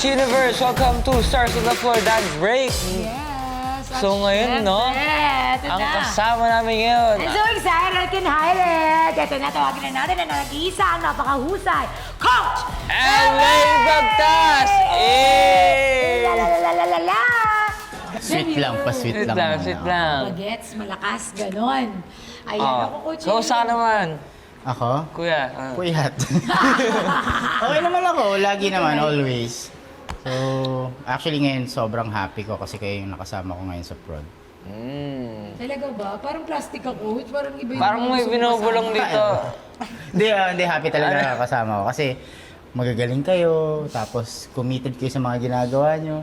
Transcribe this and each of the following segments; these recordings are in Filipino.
Universe! Welcome to Stars on the Floor Dance Break! Yes! So ngayon, no? Ito Ang na. kasama namin ngayon. I'm so excited! I can hide it! Ito na, tawagin na natin ang nag-iisa, ang napakahusay, Coach! LA Bagtas! La la la la la la! Sweet lang, pa-sweet Sweet lang. lang, muna. sweet lang. Bagets, malakas, ganon. Ayan ako, Coach. Kausa naman. Ako? Kuya. Kuyat. Okay naman ako, lagi naman, always. So, actually ngayon sobrang happy ko kasi kayo yung nakasama ko ngayon sa prod. Talaga ba? Parang plastic ka, Coach. Parang iba yung Parang may gusto mo binubulong kasama. dito. Hindi happy talaga kasama ko kasi magagaling kayo, tapos committed kayo sa mga ginagawa nyo.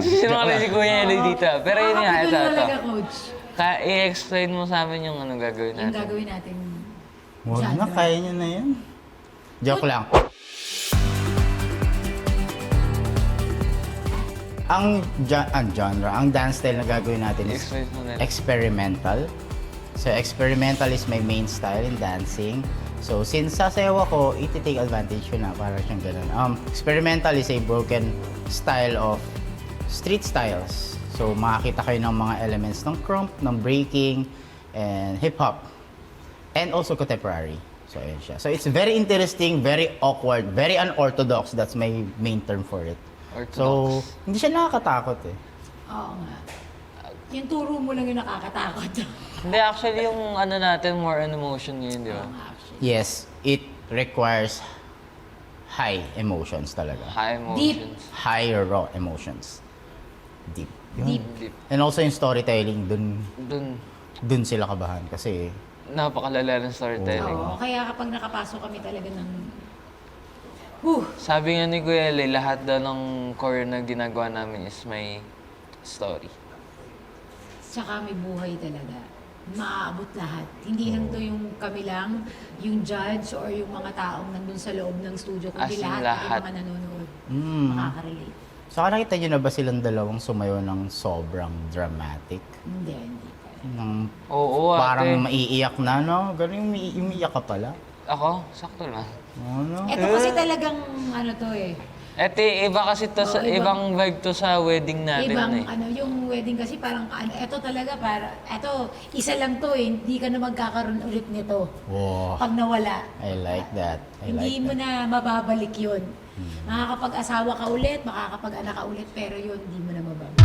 Sinungaling si Kuya Eli dito. Pero yun nga, ito, Nakakapagod ito. talaga, Coach. I-explain mo sa amin yung anong gagawin Yung natin. gagawin natin. Huwag na, kaya nyo na yan. Joke lang. Ang genre, ang dance style na gagawin natin is Explain mo na. experimental. So, experimental is my main style in dancing. So, since sasayaw ako, iti-take advantage ko na para siyang ganun. Experimental is a broken style of street styles. So, makakita kayo ng mga elements ng krump, ng breaking, and hip-hop. And also contemporary. So, ayan siya. So, it's very interesting, very awkward, very unorthodox. That's my main term for it. So, Orthodox. hindi siya nakakatakot eh. Oo nga. Yung turo mo lang yung nakakatakot. Hindi, actually yung ano natin, more on emotion yun, di ba? Yes, it requires high emotions talaga. High emotions. High raw emotions. Deep. Yun. Deep. Deep. And also yung storytelling, Dun, dun sila kabahan kasi napakalala ng storytelling. Oo, kaya kapag nakapasok kami talaga ng... Sabi nga ni Kuya Eli, lahat daw ng core na ginagawa namin is may story. Tsaka may buhay talaga. Maaabot lahat. Hindi lang to yung kami lang, yung judge or yung mga taong nandun sa loob ng studio, kundi As in lahat, lahat. yung mga nanonood. Mm. Makaka-relate. Saka nakita nyo na ba silang dalawang sumayo ng sobrang dramatic? Hindi pa. Ng Oo, ate. parang maiiyak na, no? Ganun, umiiyak ka pala. Ako, sakto lang. Ano? Ito kasi talagang ano to eh. Ete, iba kasi to sa, Oo, iba. ibang vibe to sa wedding natin Ibang eh. ano, yung wedding kasi parang ano, ito talaga para, ito, isa lang to eh. Hindi ka na magkakaroon ulit nito. Wow. Pag nawala. I like that. I Hindi like mo that. na mababalik yun. Makakapag-asawa ka ulit, makakapag-anak ka ulit, pero yun, hindi mo na mababalik.